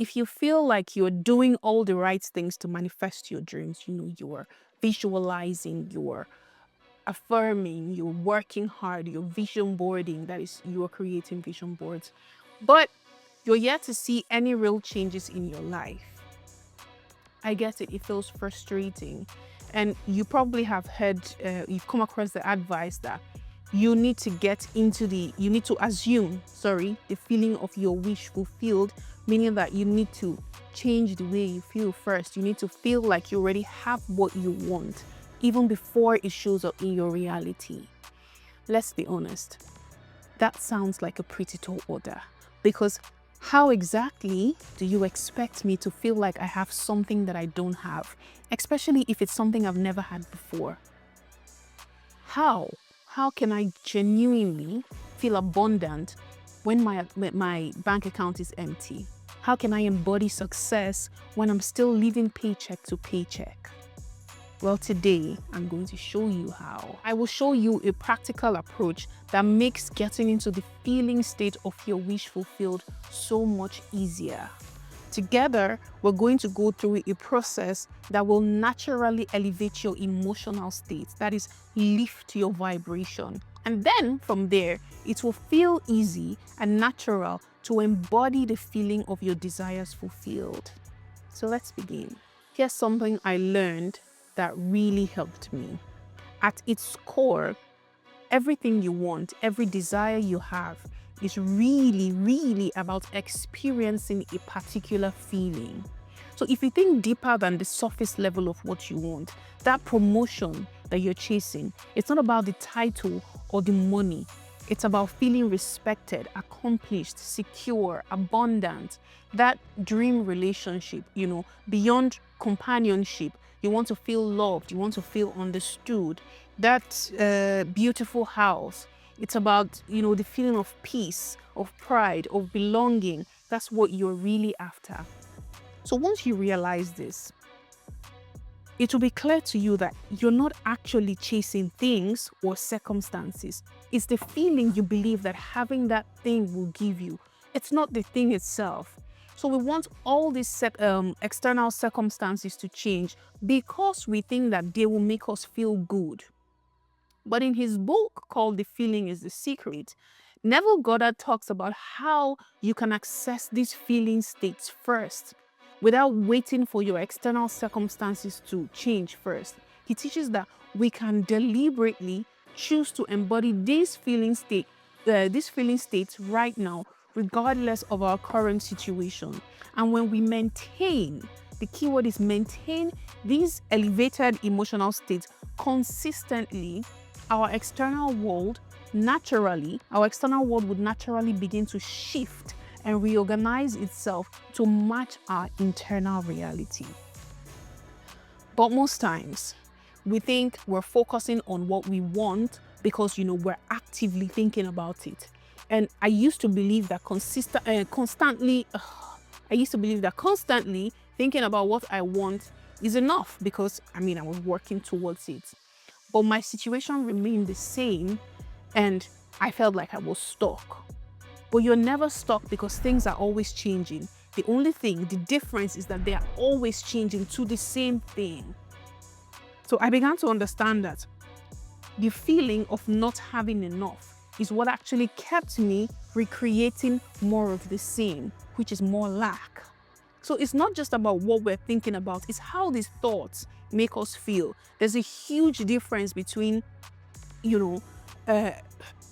if you feel like you're doing all the right things to manifest your dreams, you're visualizing, you're affirming, you're working hard, you're vision boarding, that is, you're creating vision boards, but you're yet to see any real changes in your life. I get it, it feels frustrating. And you probably have heard, you've come across the advice that you need to assume, the feeling of your wish fulfilled, meaning that you need to change the way you feel first. You need to feel like you already have what you want, even before it shows up in your reality. Let's be honest, that sounds like a pretty tall order, because how exactly do you expect me to feel like I have something that I don't have, especially if it's something I've never had before? How can I genuinely feel abundant when my bank account is empty? How can I embody success when I'm still living paycheck to paycheck? Well, today I'm going to show you how. I will show you a practical approach that makes getting into the feeling state of your wish fulfilled so much easier. Together, we're going to go through a process that will naturally elevate your emotional state, that is, lift your vibration. And then from there, it will feel easy and natural to embody the feeling of your desires fulfilled. So let's begin. Here's something I learned that really helped me. At its core, everything you want, every desire you have, is really about experiencing a particular feeling. So if you think deeper than the surface level of what you want, that promotion that you're chasing, it's not about the title or the money. It's about feeling respected, accomplished, secure, abundant. That dream relationship, beyond companionship, you want to feel loved, you want to feel understood. That beautiful house, it's about, the feeling of peace, of pride, of belonging. That's what you're really after. So once you realize this, it will be clear to you that you're not actually chasing things or circumstances. It's the feeling you believe that having that thing will give you. It's not the thing itself. So we want all these external circumstances to change because we think that they will make us feel good. But in his book called The Feeling is the Secret, Neville Goddard talks about how you can access these feeling states first without waiting for your external circumstances to change first. He teaches that we can deliberately choose to embody these feeling states right now, regardless of our current situation. And when we maintain, the keyword is maintain, these elevated emotional states consistently, our external world would naturally begin to shift and reorganize itself to match our internal reality. But most times, we think we're focusing on what we want because, we're actively thinking about it. And I used to believe that constantly thinking about what I want is enough because, I was working towards it. But my situation remained the same and I felt like I was stuck. But you're never stuck because things are always changing. The difference is that they are always changing to the same thing. So I began to understand that the feeling of not having enough is what actually kept me recreating more of the same, which is more lack. So it's not just about what we're thinking about, it's how these thoughts make us feel. There's a huge difference between,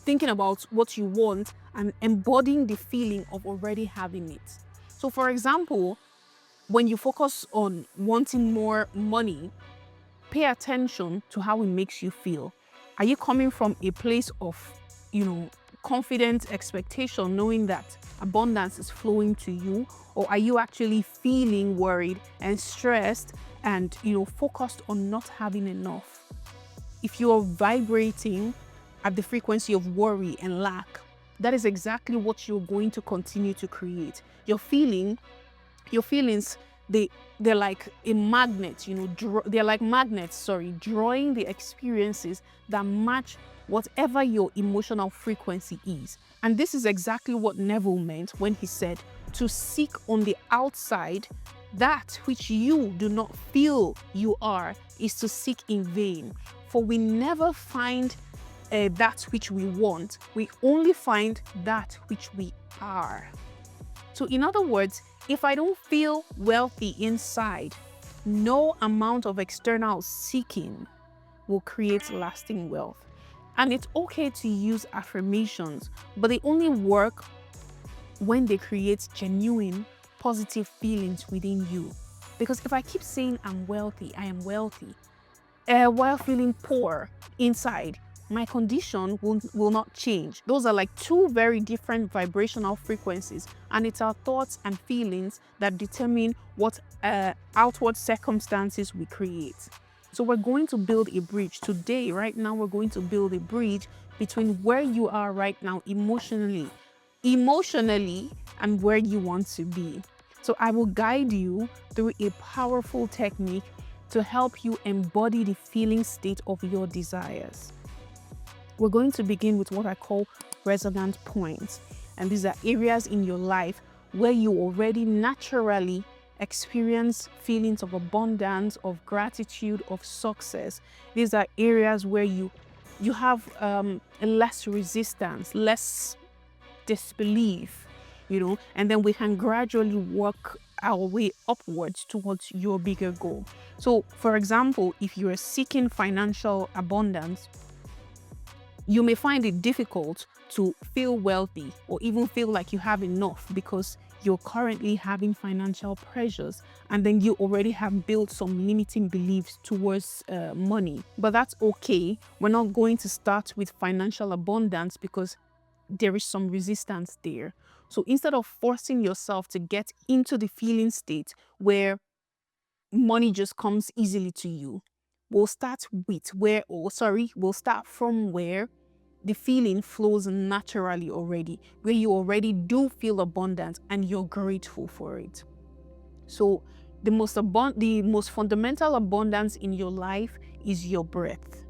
thinking about what you want and embodying the feeling of already having it. So for example, when you focus on wanting more money, pay attention to how it makes you feel. Are you coming from a place of, confident expectation, knowing that abundance is flowing to you? Or are you actually feeling worried and stressed and, focused on not having enough? If you're vibrating at the frequency of worry and lack, that is exactly what you're going to continue to create. Your feelings they're like a magnet, they're like magnets, drawing the experiences that match whatever your emotional frequency is. And this is exactly what Neville meant when he said to seek on the outside that which you do not feel you are is to seek in vain. For we never find that which we want, we only find that which we are. So in other words, if I don't feel wealthy inside, no amount of external seeking will create lasting wealth. And it's okay to use affirmations, but they only work when they create genuine positive feelings within you. Because if I keep saying I'm wealthy, I am wealthy, while feeling poor inside, my condition will not change. Those are like two very different vibrational frequencies, and it's our thoughts and feelings that determine what outward circumstances we create. So we're going to build a bridge today. Right now, we're going to build a bridge between where you are right now emotionally, and where you want to be. So I will guide you through a powerful technique to help you embody the feeling state of your desires. We're going to begin with what I call resonant points. And these are areas in your life where you already naturally experience feelings of abundance, of gratitude, of success. These are areas where you have less resistance, less disbelief, and then we can gradually work our way upwards towards your bigger goal. So, for example, if you are seeking financial abundance, you may find it difficult to feel wealthy or even feel like you have enough because you're currently having financial pressures, and then you already have built some limiting beliefs towards money. But that's okay. We're not going to start with financial abundance because there is some resistance there. So instead of forcing yourself to get into the feeling state where money just comes easily to you, we'll start from where the feeling flows naturally already, where you already do feel abundant and you're grateful for it. So the most fundamental abundance in your life is your breath.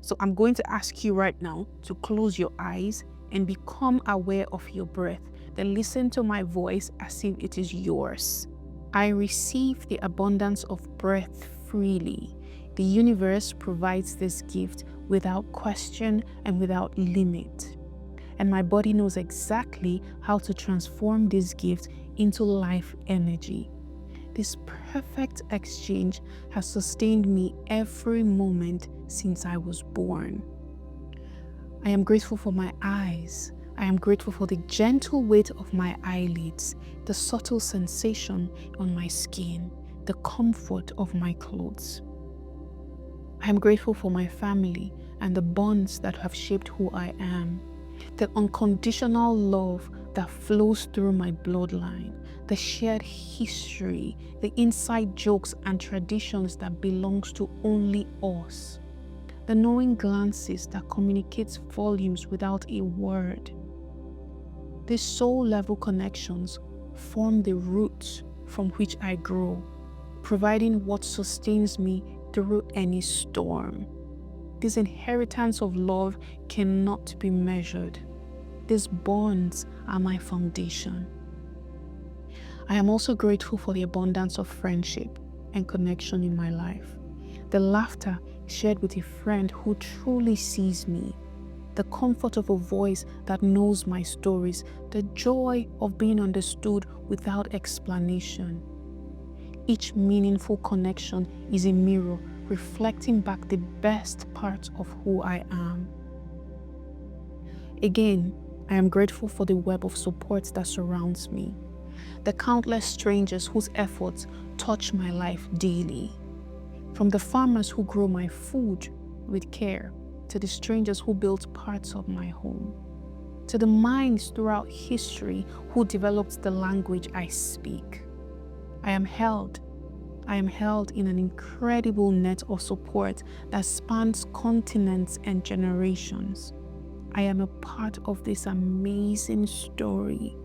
So I'm going to ask you right now to close your eyes and become aware of your breath. Then listen to my voice as if it is yours. I receive the abundance of breath freely. The universe provides this gift without question and without limit. And my body knows exactly how to transform this gift into life energy. This perfect exchange has sustained me every moment since I was born. I am grateful for my eyes. I am grateful for the gentle weight of my eyelids, the subtle sensation on my skin, the comfort of my clothes. I am grateful for my family and the bonds that have shaped who I am, the unconditional love that flows through my bloodline, the shared history, the inside jokes and traditions that belongs to only us, the knowing glances that communicates volumes without a word. These soul-level connections form the roots from which I grow, providing what sustains me through any storm. This inheritance of love cannot be measured. These bonds are my foundation. I am also grateful for the abundance of friendship and connection in my life. The laughter shared with a friend who truly sees me, the comfort of a voice that knows my stories, the joy of being understood without explanation. Each meaningful connection is a mirror reflecting back the best parts of who I am. Again, I am grateful for the web of support that surrounds me, the countless strangers whose efforts touch my life daily. From the farmers who grow my food with care, to the strangers who built parts of my home, to the minds throughout history who developed the language I speak. I am held in an incredible net of support that spans continents and generations. I am a part of this amazing story.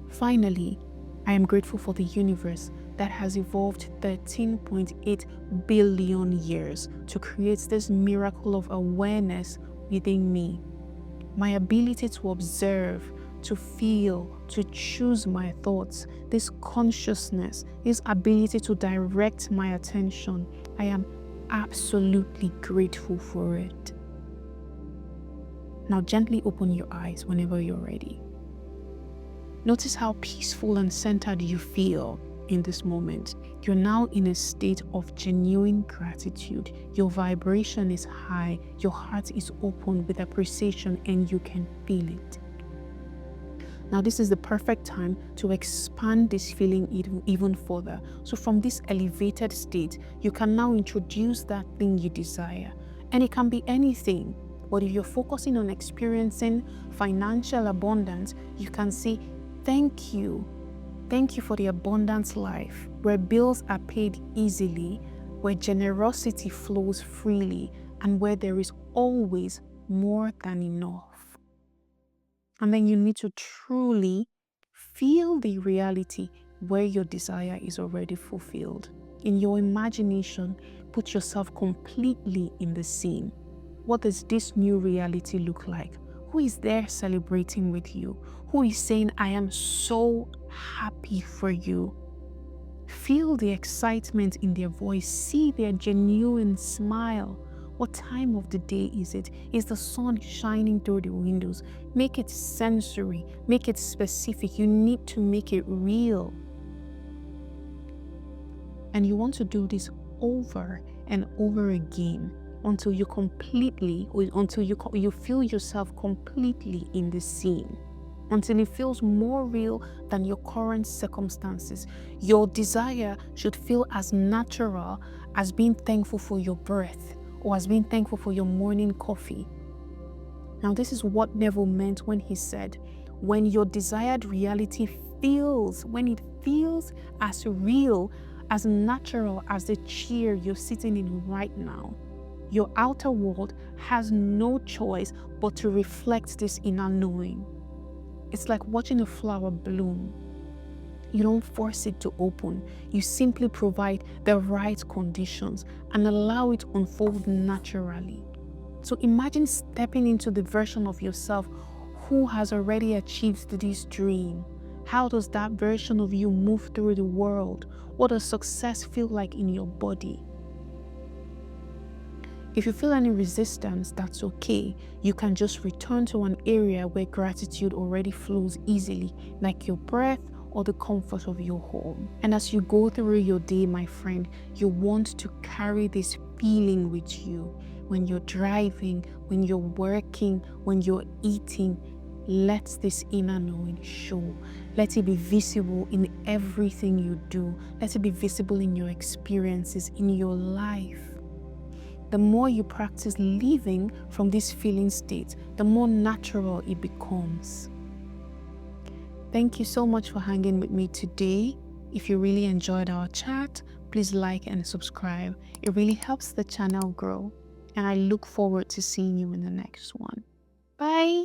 Finally, I am grateful for the universe that has evolved 13.8 billion years to create this miracle of awareness within me. My ability to observe, to feel, to choose my thoughts, this consciousness, this ability to direct my attention, I am absolutely grateful for it. Now gently open your eyes whenever you're ready. Notice how peaceful and centered you feel in this moment. You're now in a state of genuine gratitude. Your vibration is high, your heart is open with appreciation, and you can feel it. Now this is the perfect time to expand this feeling even further. So from this elevated state, you can now introduce that thing you desire. And it can be anything. But if you're focusing on experiencing financial abundance, you can say, thank you. Thank you for the abundant life where bills are paid easily, where generosity flows freely, and where there is always more than enough. And then you need to truly feel the reality where your desire is already fulfilled. In your imagination, put yourself completely in the scene. What does this new reality look like? Who is there celebrating with you? Who is saying, I am so happy for you? Feel the excitement in their voice. See their genuine smile. What time of the day is it? Is the sun shining through the windows? Make it sensory. Make it specific. You need to make it real. And you want to do this over and over again until you you feel yourself completely in the scene, until it feels more real than your current circumstances. Your desire should feel as natural as being thankful for your breath or as being thankful for your morning coffee. Now, this is what Neville meant when he said, when your desired reality feels as real, as natural as the chair you're sitting in right now, your outer world has no choice but to reflect this inner knowing. It's like watching a flower bloom. You don't force it to open. You simply provide the right conditions and allow it to unfold naturally. So imagine stepping into the version of yourself who has already achieved this dream. How does that version of you move through the world? What does success feel like in your body? If you feel any resistance, that's okay. You can just return to an area where gratitude already flows easily, like your breath or the comfort of your home. And as you go through your day, my friend, you want to carry this feeling with you. When you're driving, when you're working, when you're eating, let this inner knowing show. Let it be visible in everything you do. Let it be visible in your experiences, in your life. The more you practice living from this feeling state, the more natural it becomes. Thank you so much for hanging with me today. If you really enjoyed our chat, please like and subscribe. It really helps the channel grow. And I look forward to seeing you in the next one. Bye.